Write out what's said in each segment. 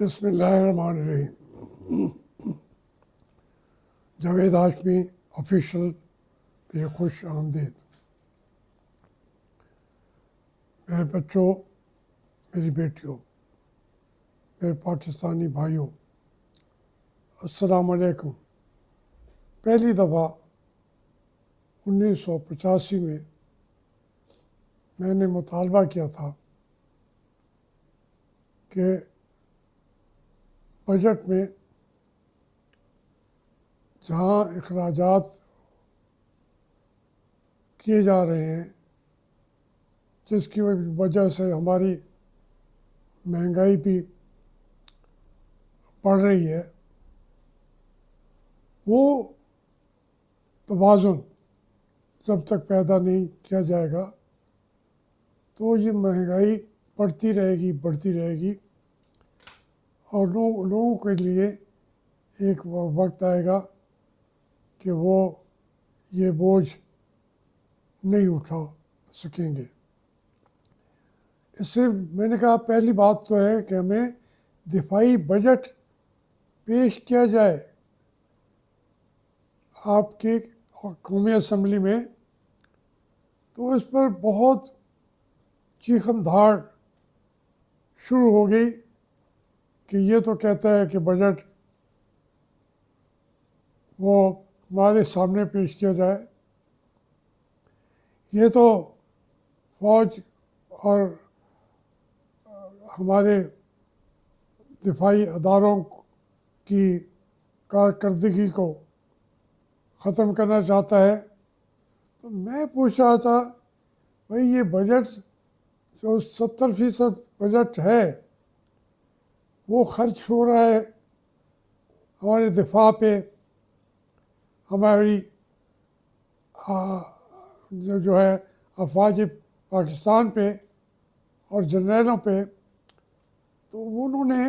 बिस्मिल्लाहिर्रहमानिर्रहीम। जावेद हाशमी ऑफिशियल पे खुश आमदीद। मेरे बच्चों, मेरी बेटियों, मेरे पाकिस्तानी भाइयों, अस्सलाम वालेकुम। पहली दफ़ा 1985 में मैंने मुतालबा किया था कि बजट में जहाँ अखराजात किए जा रहे हैं, जिसकी वजह से हमारी महंगाई भी बढ़ रही है, वो तवाज़ुन जब तक पैदा नहीं किया जाएगा तो ये महंगाई बढ़ती रहेगी और लोगों के लिए एक वक्त आएगा कि वो ये बोझ नहीं उठा सकेंगे। इससे मैंने कहा पहली बात तो है कि हमें दिफाई बजट पेश किया जाए आपके कौमी असम्बली में, तो इस पर बहुत चीखम धाड़ शुरू हो गई कि ये तो कहता है कि बजट वो हमारे सामने पेश किया जाए, ये तो फौज और हमारे दिफाई अदारों की कारकर्दगी को ख़त्म करना चाहता है। तो मैं पूछ रहा था, भाई ये बजट जो 70% बजट है वो खर्च हो रहा है हमारे दिफा पे, हमारी जो है अफवाज पाकिस्तान पे और जनरलों पे, तो उन्होंने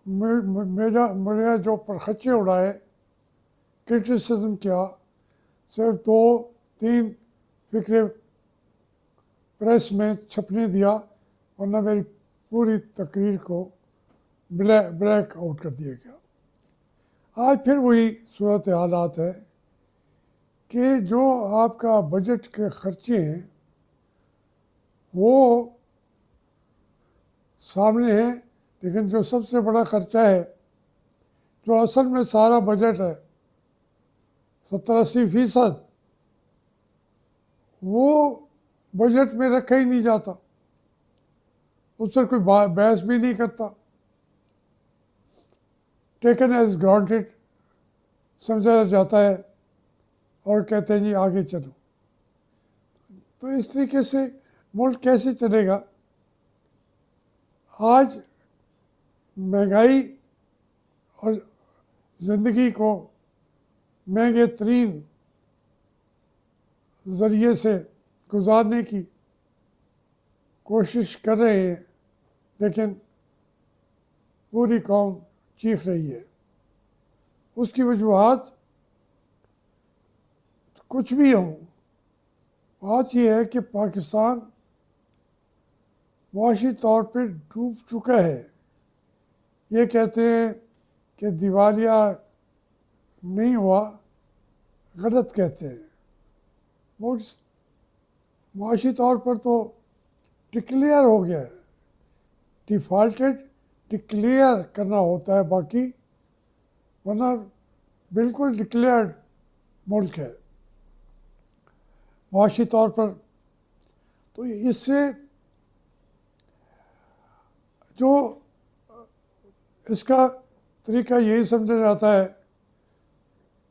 मेरा जो परखच्चे उड़ाए, क्रिटिसिज्म किया, सिर्फ 2-3 फिक्रे प्रेस में छपने दिया, वरना मेरी पूरी तकरीर को ब्लैक आउट कर दिया गया। आज फिर वही सूरत हालात है कि जो आपका बजट के खर्चे हैं वो सामने हैं, लेकिन जो सबसे बड़ा खर्चा है, जो असल में सारा बजट है 70-80%, वो बजट में रखा ही नहीं जाता, उस पर कोई बहस भी नहीं करता, टेकन एज ग्रांटेड समझा जाता है और कहते हैं जी आगे चलो। तो इस तरीके से मुल्क कैसे चलेगा? आज महंगाई और ज़िंदगी को महंगे तरीन ज़रिए से गुजारने की कोशिश कर रहे हैं, लेकिन पूरी कौम चीख रही है। उसकी वजूहात कुछ भी हों, बात यह है कि पाकिस्तान मुआशी तौर पर डूब चुका है। ये कहते हैं कि दिवालिया नहीं हुआ, गलत कहते हैं। मुआशी तौर पर तो डिक्लेयर हो गया है, डिफ़ॉल्टेड डिक्लेयर करना होता है, बाकी वरना बिल्कुल डिक्लेयर्ड मुल्क है मुआशी तौर पर। तो इससे जो इसका तरीका यही समझा जाता है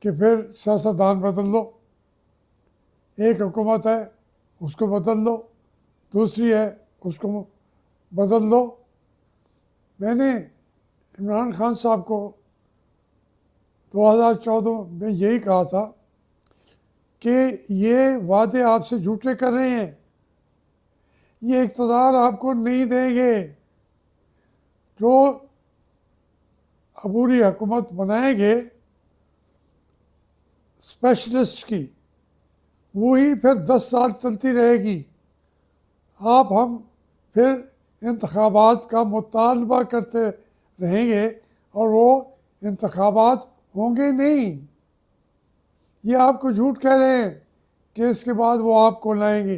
कि फिर सियासतदान बदल लो, एक हुकूमत है उसको बदल लो, दूसरी है उसको बदल लो। मैंने इमरान खान साहब को 2014 में यही कहा था कि ये वादे आपसे झूठे कर रहे हैं, ये इक़्तिदार आपको नहीं देंगे, जो अबूरी हुकूमत बनाएंगे स्पेशलिस्ट की, वही फिर 10 साल चलती रहेगी। आप हम फिर इंतखाबात का मुतालबा करते रहेंगे और वो इंतखाबात होंगे नहीं। ये आपको झूठ कह रहे हैं कि इसके बाद वो आपको लाएंगे।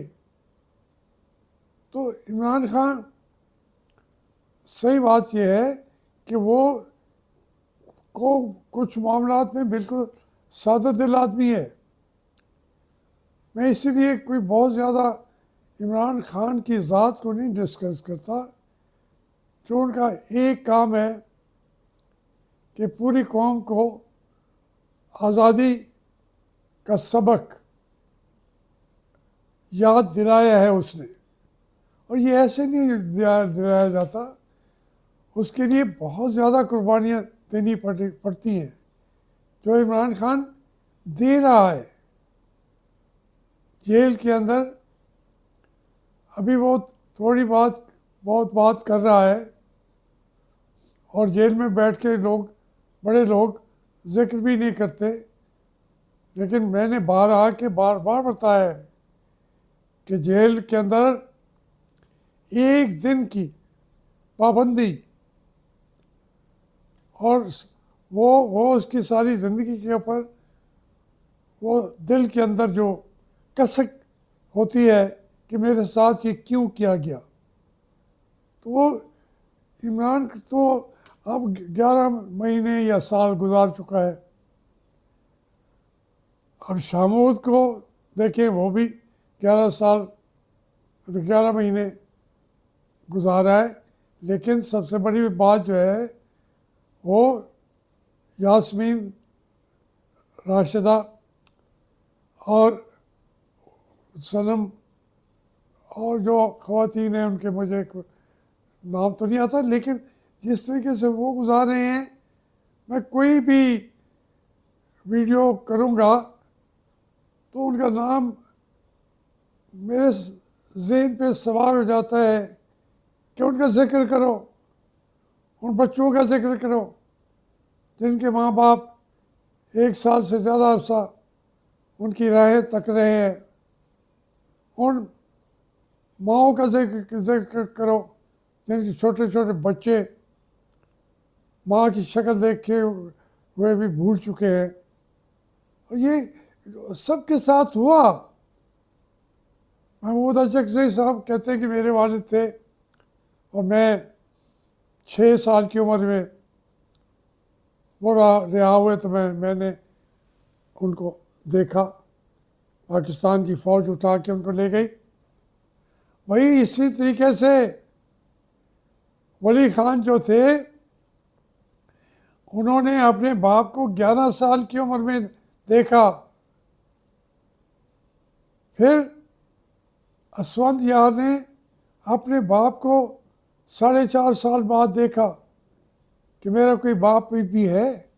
तो इमरान खान, सही बात यह है कि वो को कुछ मामलात में बिल्कुल सादा दिल आदमी है। मैं इसीलिए कोई बहुत ज़्यादा इमरान खान की ज़ात को नहीं डिस्कस करता। जो उनका एक काम है कि पूरी कौम को आज़ादी का सबक याद दिलाया है उसने, और ये ऐसे नहीं दिलाया जाता। उसके लिए बहुत ज़्यादा कुर्बानियाँ देनी पड़ती हैं, जो इमरान खान दे रहा है। जेल के अंदर अभी वो बहुत बात कर रहा है, और जेल में बैठ के बड़े लोग जिक्र भी नहीं करते। लेकिन मैंने बार बार बताया है कि जेल के अंदर एक दिन की पाबंदी और वो उसकी सारी ज़िंदगी के ऊपर वो दिल के अंदर जो कसक होती है कि मेरे साथ ये क्यों किया गया। तो वो इमरान तो अब 11 महीने या साल गुजार चुका है। अब शामूद को देखें, वो भी 11 महीने गुजारा है। लेकिन सबसे बड़ी बात जो है वो यास्मीन राशिदा और सनम और जो ख़वातीन हैं उनके मुझे नाम तो नहीं आता, लेकिन जिस तरीके से वो गुजार रहे हैं, मैं कोई भी वीडियो करूँगा तो उनका नाम मेरे ज़हन पे सवार हो जाता है कि उनका ज़िक्र करो, उन बच्चों का ज़िक्र करो जिनके माँ बाप 1 साल से ज़्यादा अरसा उनकी राहें तक रहे हैं। उन माओं का जिक्र करो जिनके छोटे छोटे बच्चे माँ की शक्ल देख के वे भी भूल चुके हैं। और ये सबके साथ हुआ। महमूद अचकज़ई साहब कहते हैं कि मेरे वालिद थे और मैं 6 साल की उम्र में वो रिहा हुए तो मैंने उनको देखा। पाकिस्तान की फ़ौज उठा के उनको ले गई। वही इसी तरीके से वली खान जो थे, उन्होंने अपने बाप को 11 साल की उम्र में देखा। फिर असवंद यार ने अपने बाप को 4.5 साल बाद देखा कि मेरा कोई बाप भी है,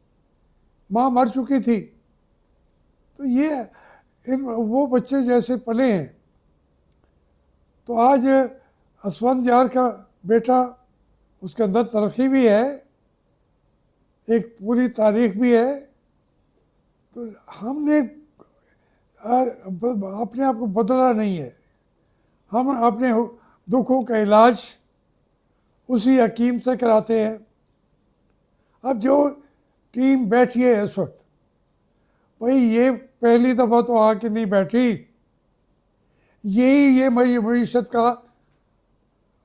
माँ मर चुकी थी। तो ये वो बच्चे जैसे पले हैं। तो आज असवंद यार का बेटा, उसके अंदर तरक्की भी है, एक पूरी तारीख भी है। तो हमने अपने आप को बदला नहीं है। हम अपने दुखों का इलाज उसी हकीम से कराते हैं। अब जो टीम बैठी है इस वक्त, भाई ये पहली दफ़ा तो आके नहीं बैठी। ये मईशत का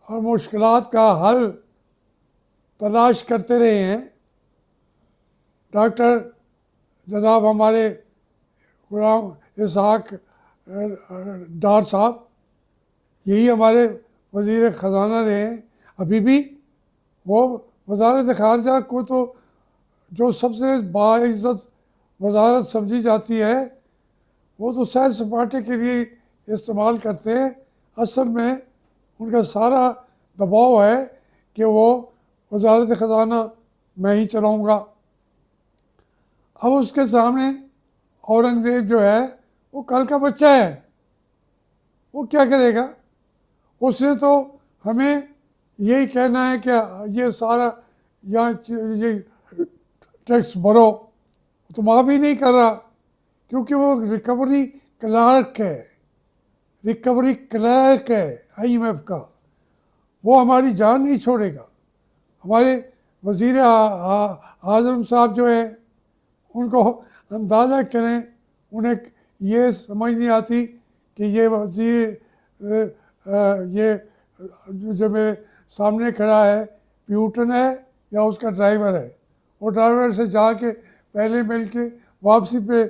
और मुश्किलात का हल तलाश करते रहे हैं। डॉक्टर जनाब हमारे गुलाम इसहाक डार साहब, यही हमारे वज़ीर ख़जाना रहे हैं। अभी भी वो वज़ारत ख़ारजा को तो जो सबसे बाइज़्ज़त वज़ारत समझी जाती है, वो तो सैर सपाटे के लिए इस्तेमाल करते हैं। असल में उनका सारा दबाव है कि वो वज़ारत ख़जाना मैं ही चलाऊँगा। अब उसके सामने औरंगज़ेब जो है वो कल का बच्चा है, वो क्या करेगा? उसने तो हमें यही कहना है कि ये सारा यहाँ ये टैक्स भरो, तो माफ़ भी नहीं कर रहा, क्योंकि वो रिकवरी क्लर्क है IMF का। वो हमारी जान नहीं छोड़ेगा। हमारे वज़ीर आज़म साहब जो हैं, उनको अंदाज़ा करें, उन्हें ये समझ नहीं आती कि ये वज़ीर ये जो मेरे सामने खड़ा है प्यूटन है या उसका ड्राइवर है। वो ड्राइवर से जाके पहले मिल के वापसी पे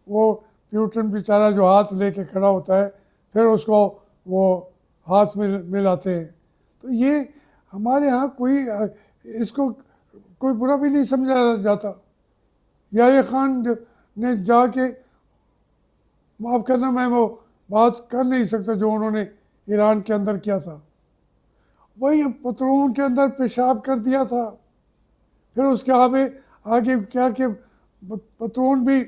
वो प्यूटन बेचारा जो हाथ लेके खड़ा होता है, फिर उसको वो हाथ मिलाते हैं। तो ये हमारे यहाँ कोई इसको कोई बुरा भी नहीं समझा जाता। याह्या खान ने जाके, माफ़ करना मैं वो बात कर नहीं सकता जो उन्होंने ईरान के अंदर किया था, वही पतलून के अंदर पेशाब कर दिया था। फिर उसके आगे क्या कि पतलून भी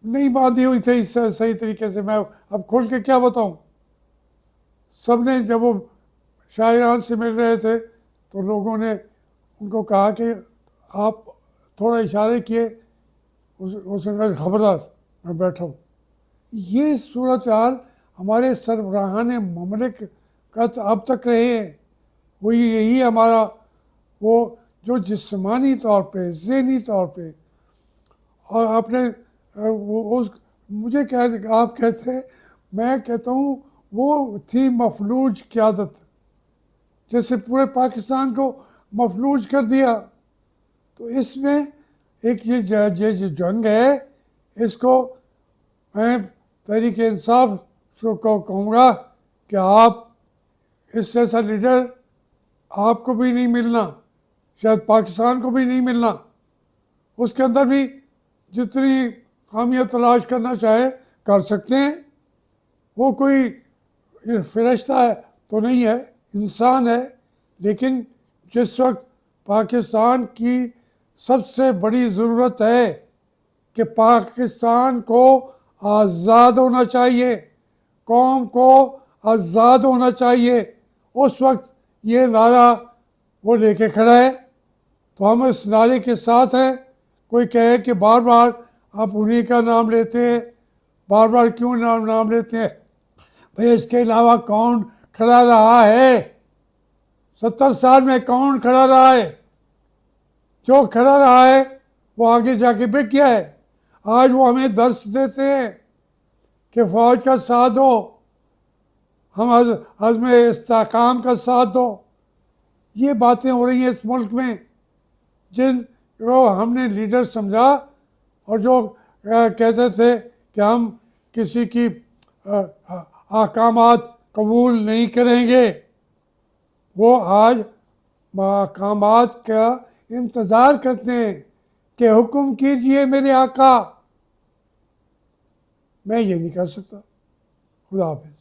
नहीं बांधी हुई थी सही तरीके से। मैं अब खोल के क्या बताऊं। सब ने, जब वो शाह ईरान से मिल रहे थे तो लोगों ने उनको कहा कि आप थोड़ा इशारे किए, उसने कहा खबरदार मैं बैठा हूँ। ये सूरत हाल हमारे सरबराहान ममलिकत अब तक रहे हैं। वो यही हमारा वो जो जिस्मानी तौर पे, ज़हनी तौर पे और अपने उस मुझे आप कहते हैं, मैं कहता हूँ वो थी मफलूज क़यादत, जैसे पूरे पाकिस्तान को मफलूज कर दिया। तो इसमें एक ये जो जंग है, इसको मैं तहरीक इंसाफ को कहूँगा कि आप इस जैसा लीडर आपको भी नहीं मिलना, शायद पाकिस्तान को भी नहीं मिलना। उसके अंदर भी जितनी खामियाँ तलाश करना चाहे कर सकते हैं। वो कोई फरिश्ता है तो नहीं है, इंसान है। लेकिन जिस वक्त पाकिस्तान की सबसे बड़ी ज़रूरत है कि पाकिस्तान को आज़ाद होना चाहिए, कौम को आज़ाद होना चाहिए, उस वक्त ये नारा वो लेके खड़ा है। तो हम इस नारे के साथ हैं। कोई कहे कि बार बार आप उन्हीं का नाम लेते हैं, बार बार क्यों नाम लेते हैं भाई, इसके अलावा कौन खड़ा रहा है? 70 साल में कौन खड़ा रहा है? जो खड़ा रहा है वो आगे जाके बिक गया है। आज वो हमें दर्श देते हैं कि फ़ौज का साथ दो, हम अज़्म इस्तेहकाम का साथ दो। ये बातें हो रही हैं इस मुल्क में, जिनको हमने लीडर समझा और जो कहते थे कि हम किसी की अहकामात कबूल नहीं करेंगे, वो आज अहकामात का इंतज़ार करते हैं कि हुक्म कीजिए मेरे आका। मैं ये नहीं कर सकता। खुदा हाफ़िज़।